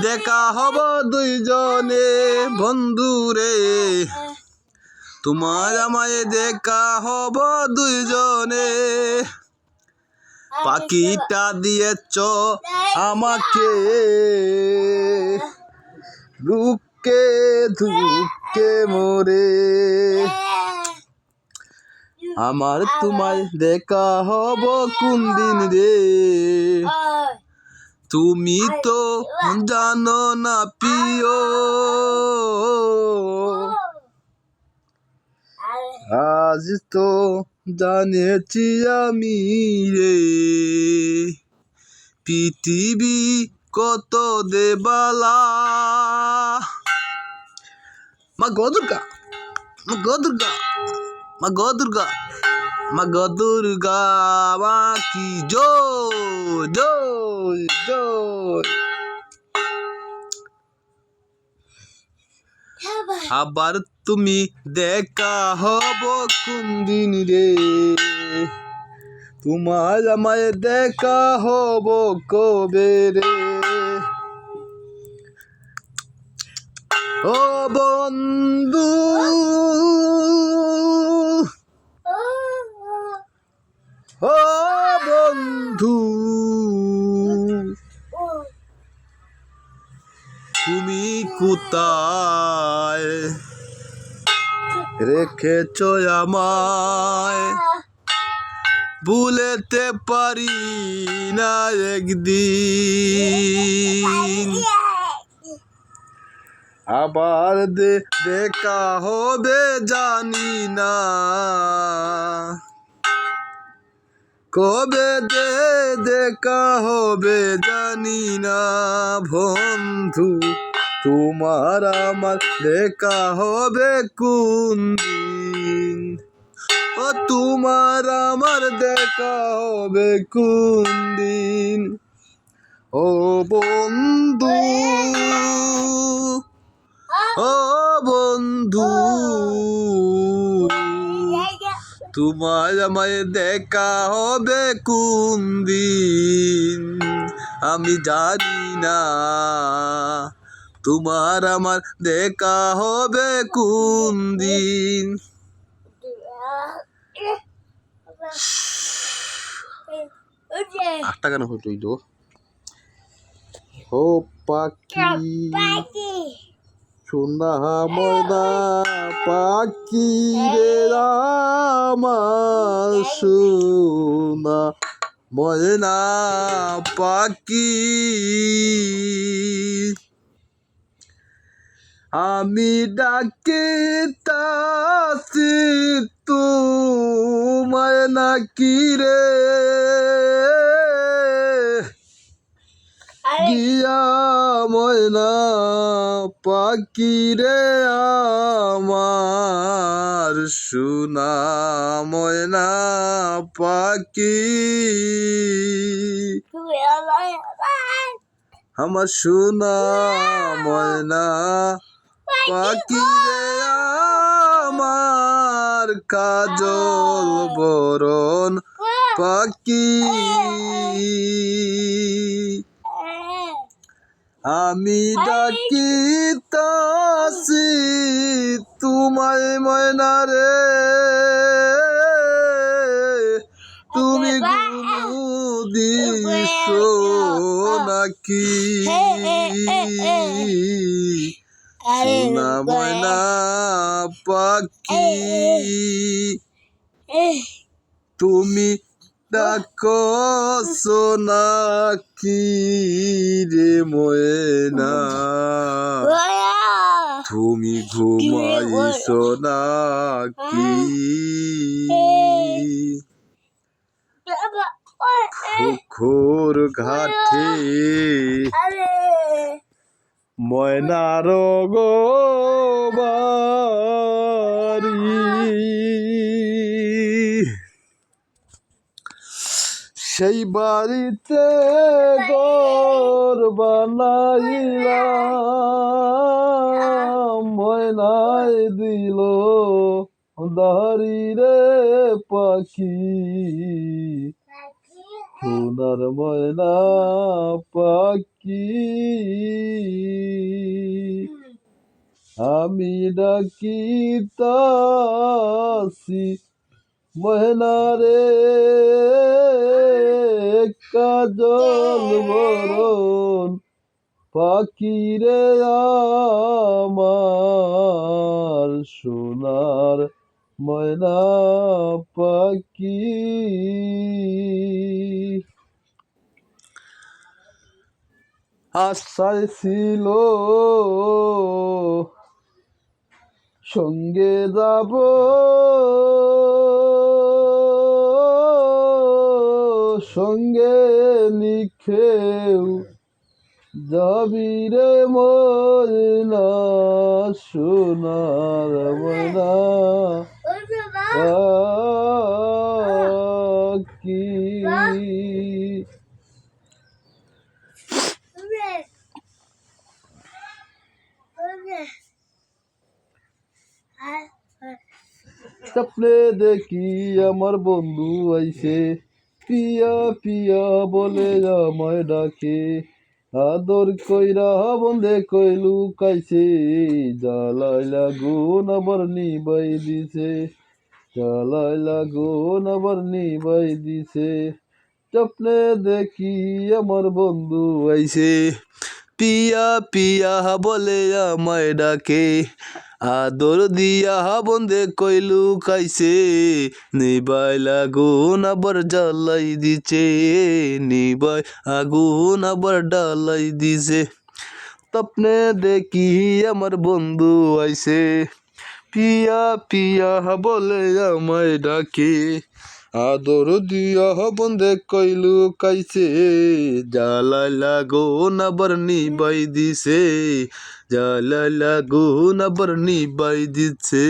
দেখা হব দুইজনে বন্ধুরে, তোমার আমায় দেখা হব দুইজনে। পাখিটা দিয়েছ আমাকে দুঃখে দুঃখে মোরে, আমার তোমায় দেখা হব কোন দিন রে। তুমি তো জানো না প্রিয়, আজ তো জানেছি আমি রে। পৃথিবী কত দেবালা, মা গো দুর্গা, মা গো দুর্গা, মা গো দুর্গা, মা গো দুর্গা, মা কি জয় জয় জয়। আবার তুমি দেখা হব কোন দিন রে, তোমার আমায় দেখা হব কবে রে। ও বন্ধু, ও বন্ধু, তুমি কোথায় রেখেছ আমায়, ভুলেতে পারি না একদিন। আবার দেখা হবে জানি না, কবে দেখা হবে জানি না। বন্ধু, তোমার আমার দেখা হবে কোন দিন, ও তোমার আমার দেখা হবে কোন দিন। ও বন্ধু, ও বন্ধু, তোমার আমায় দেখা হবে কোন দিন, আমি জানি না। তোমার আমার দেখা হবে কোন দিন। 8 টাকা না হইল। ও পাখি সোনা ময়না পাখি রে, আমার সোনা ময়না পাখি, আমি ডাকিতাছি তোমায় নাকি রে, গিয়া ময়না পাখি রে, আমার সোনা ময়না পাখি, আমার সোনা ময়না পাখি রে, আমার কাজল বরণ পাখি। আমি ডাকিতাছি তোমায় ময়না রে, তুমি ঘুমু দিস নাকি, সোনা ময়না পাখি, তুমি ডাকো নাকি রে ময়না, তুমি ঘুমাইছ নাকি। পুকুর ঘাটে ময়নার গো বাড়ি, সেই বাড়িতে ঘর বানাইলাম, ময়নায় দিল দাড়ি রে পাখি, সোনার ময়না পাখি। আমি ডাকিতাছি ময়না রে কাজল বরণ পাখি রে আমার সোনার ময়না পাখি আশায় ছিল সঙ্গে যাব সঙ্গে লিখেও যাবি রে ময়না সোনার ময়না পাখি স্বপ্নে দেখি আমার বন্ধু আইছে পিয়া পিয়া বলে আমায় ডাকে আদর কইরা বন্ধে কইলু কাইছে জ্বালাই লাগুন আবার নিবাই দিছে জ্বালাই লাগুন আবার নিবাই দিছে স্বপ্নে দেখি আমার বন্ধু আইছে পিয়া পিয়া বলে আমায় ডাকে আদর দিয়া বন্ধে কইলু কাইছে নিবাই লাগুন আবার জ্বালাই দিছে নিবাই আগুন আবার ডালাই দিছে স্বপ্নে দেখি আমার বন্ধু আইছে পিয়া পিয়া বলে আমায় ডাকে আদর দিয়া বন্ধে কইলু কাইছে জ্বালাই লাগুন আবার নিবাই দিছে জ্বালাই লাগুন আবার নিবাই দিছে।